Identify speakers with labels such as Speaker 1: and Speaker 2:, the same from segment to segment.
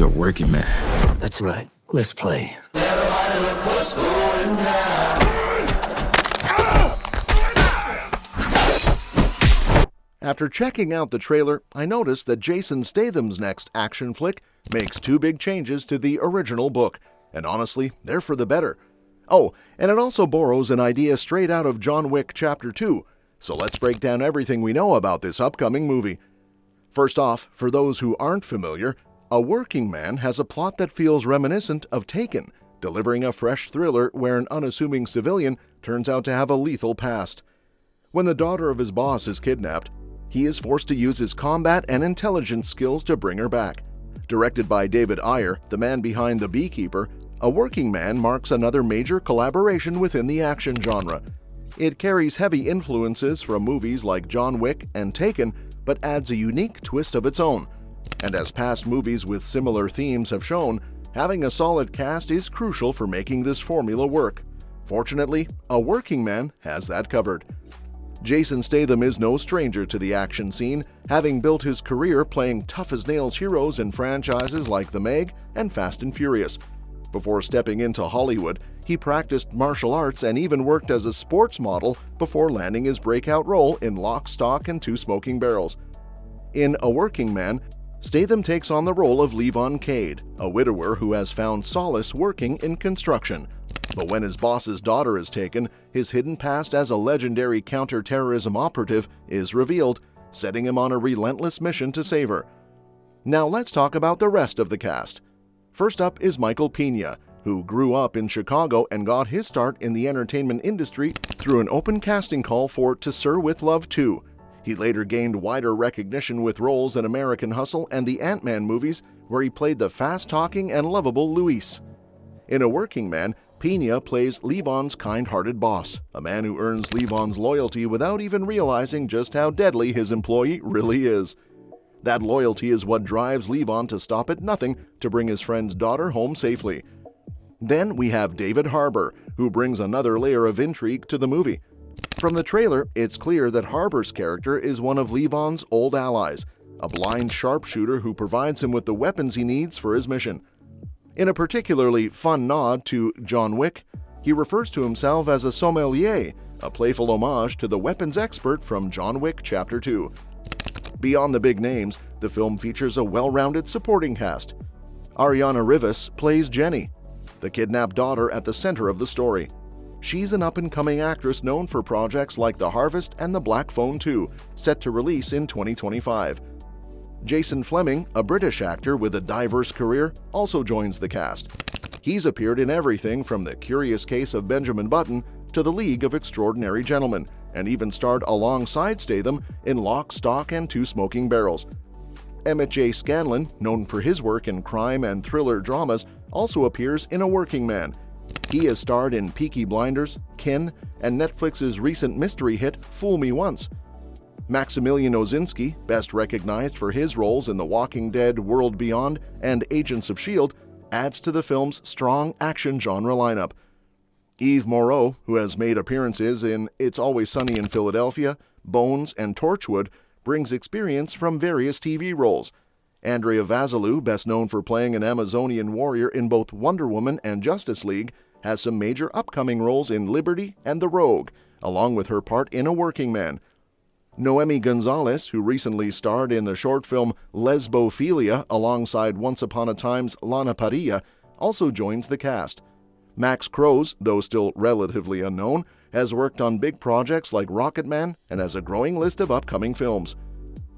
Speaker 1: You're a working man.
Speaker 2: That's right. Let's play.
Speaker 3: After checking out the trailer, I noticed that Jason Statham's next action flick makes two big changes to the original book, and honestly, they're for the better. Oh, and it also borrows an idea straight out of John Wick Chapter 2, so let's break down everything we know about this upcoming movie. First off, for those who aren't familiar, A Working Man has a plot that feels reminiscent of Taken, delivering a fresh thriller where an unassuming civilian turns out to have a lethal past. When the daughter of his boss is kidnapped, he is forced to use his combat and intelligence skills to bring her back. Directed by David Ayer, the man behind The Beekeeper, A Working Man marks another major collaboration within the action genre. It carries heavy influences from movies like John Wick and Taken, but adds a unique twist of its own. And as past movies with similar themes have shown, having a solid cast is crucial for making this formula work. Fortunately, A Working Man has that covered. Jason Statham is no stranger to the action scene, having built his career playing tough-as-nails heroes in franchises like The Meg and Fast and Furious. Before stepping into Hollywood, he practiced martial arts and even worked as a sports model before landing his breakout role in Lock, Stock, and Two Smoking Barrels. In A Working Man, Statham takes on the role of Levon, a widower who has found solace working in construction. But when his boss's daughter is taken, his hidden past as a legendary counter-terrorism operative is revealed, setting him on a relentless mission to save her. Now let's talk about the rest of the cast. First up is Michael Peña, who grew up in Chicago and got his start in the entertainment industry through an open casting call for To Sir With Love 2. He later gained wider recognition with roles in American Hustle and the Ant-Man movies, where he played the fast-talking and lovable Luis. In A Working Man, Peña plays Levon's kind-hearted boss, a man who earns Levon's loyalty without even realizing just how deadly his employee really is. That loyalty is what drives Levon to stop at nothing to bring his friend's daughter home safely. Then we have David Harbour, who brings another layer of intrigue to the movie. From the trailer, it's clear that Harbour's character is one of Levon's old allies, a blind sharpshooter who provides him with the weapons he needs for his mission. In a particularly fun nod to John Wick, he refers to himself as a sommelier, a playful homage to the weapons expert from John Wick Chapter 2. Beyond the big names, the film features a well-rounded supporting cast. Ariana Rivas plays Jenny, the kidnapped daughter at the center of the story. She's an up-and-coming actress known for projects like The Harvest and The Black Phone 2, set to release in 2025. Jason Flemyng, a British actor with a diverse career, also joins the cast. He's appeared in everything from The Curious Case of Benjamin Button to The League of Extraordinary Gentlemen, and even starred alongside Statham in Lock, Stock, and Two Smoking Barrels. Emmett J. Scanlon, known for his work in crime and thriller dramas, also appears in A Working Man. He has starred in Peaky Blinders, Kin, and Netflix's recent mystery hit Fool Me Once. Maximilian Ozinski, best recognized for his roles in The Walking Dead, World Beyond, and Agents of S.H.I.E.L.D., adds to the film's strong action genre lineup. Eve Moreau, who has made appearances in It's Always Sunny in Philadelphia, Bones, and Torchwood, brings experience from various TV roles. Andrea Vasalou, best known for playing an Amazonian warrior in both Wonder Woman and Justice League, has some major upcoming roles in Liberty and The Rogue, along with her part in A Working Man. Noemi Gonzalez, who recently starred in the short film Lesbophilia alongside Once Upon a Time's Lana Parrilla, also joins the cast. Max Crows, though still relatively unknown, has worked on big projects like Rocketman and has a growing list of upcoming films.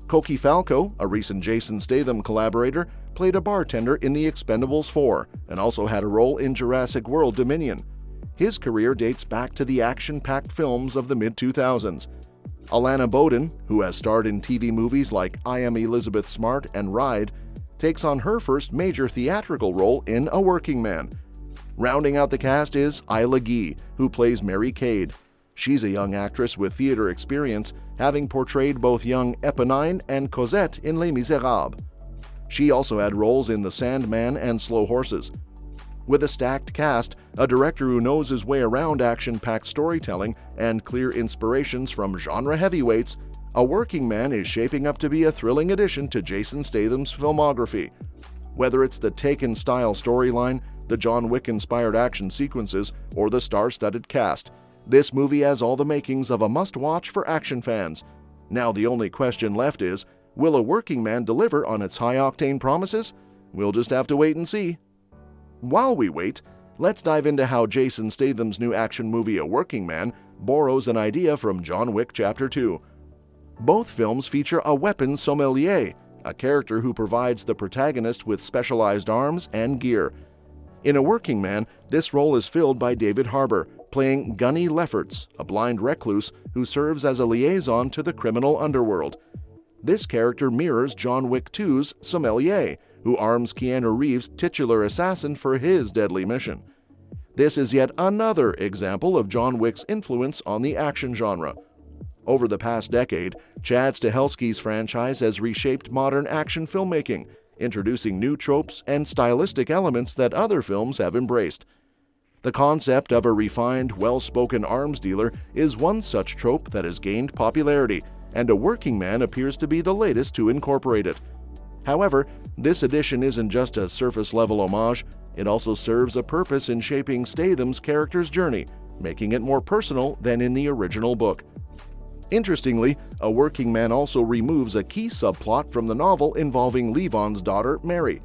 Speaker 3: Cokie Falco, a recent Jason Statham collaborator, played a bartender in The Expendables 4 and also had a role in Jurassic World Dominion. His career dates back to the action-packed films of the mid-2000s. Alana Bowden, who has starred in TV movies like I Am Elizabeth Smart and Ride, takes on her first major theatrical role in A Working Man. Rounding out the cast is Isla Guy, who plays Mary Cade. She's a young actress with theater experience, having portrayed both young Eponine and Cosette in Les Miserables. She also had roles in The Sandman and Slow Horses. With a stacked cast, a director who knows his way around action-packed storytelling, and clear inspirations from genre heavyweights, A Working Man is shaping up to be a thrilling addition to Jason Statham's filmography. Whether it's the Taken-style storyline, the John Wick-inspired action sequences, or the star-studded cast, this movie has all the makings of a must-watch for action fans. Now the only question left is, will A Working Man deliver on its high-octane promises? We'll just have to wait and see. While we wait, let's dive into how Jason Statham's new action movie A Working Man borrows an idea from John Wick Chapter 2. Both films feature a weapons sommelier, a character who provides the protagonist with specialized arms and gear. In A Working Man, this role is filled by David Harbour, playing Gunny Lefferts, a blind recluse who serves as a liaison to the criminal underworld. This character mirrors John Wick 2's sommelier, who arms Keanu Reeves' titular assassin for his deadly mission. This is yet another example of John Wick's influence on the action genre. Over the past decade, Chad Stahelski's franchise has reshaped modern action filmmaking, introducing new tropes and stylistic elements that other films have embraced. The concept of a refined, well-spoken arms dealer is one such trope that has gained popularity, and A Working Man appears to be the latest to incorporate it. However, this edition isn't just a surface-level homage, it also serves a purpose in shaping Statham's character's journey, making it more personal than in the original book. Interestingly, A Working Man also removes a key subplot from the novel involving Levon's daughter, Mary.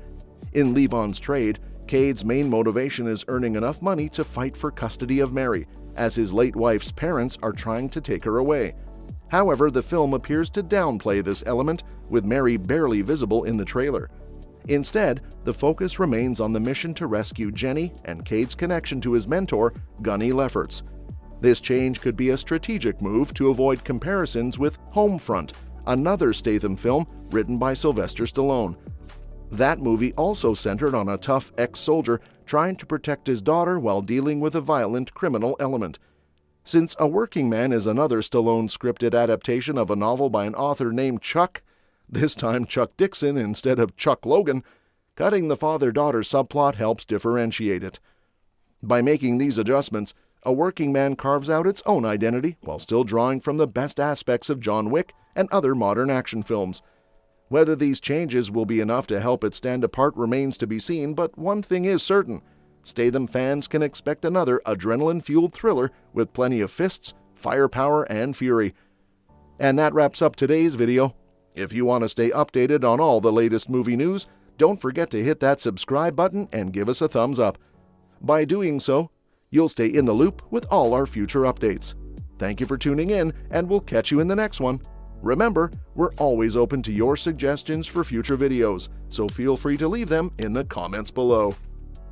Speaker 3: In Levon's trade, Cade's main motivation is earning enough money to fight for custody of Mary, as his late wife's parents are trying to take her away. However, the film appears to downplay this element, with Mary barely visible in the trailer. Instead, the focus remains on the mission to rescue Jenny and Cade's connection to his mentor, Gunny Lefferts. This change could be a strategic move to avoid comparisons with Homefront, another Statham film written by Sylvester Stallone. That movie also centered on a tough ex-soldier trying to protect his daughter while dealing with a violent criminal element. Since A Working Man is another Stallone scripted adaptation of a novel by an author named Chuck, this time Chuck Dixon instead of Chuck Logan, cutting the father-daughter subplot helps differentiate it. By making these adjustments, A Working Man carves out its own identity while still drawing from the best aspects of John Wick and other modern action films. Whether these changes will be enough to help it stand apart remains to be seen, but one thing is certain: Statham fans can expect another adrenaline-fueled thriller with plenty of fists, firepower, and fury. And that wraps up today's video. If you want to stay updated on all the latest movie news, don't forget to hit that subscribe button and give us a thumbs up. By doing so, you'll stay in the loop with all our future updates. Thank you for tuning in, and we'll catch you in the next one. Remember, we're always open to your suggestions for future videos, so feel free to leave them in the comments below.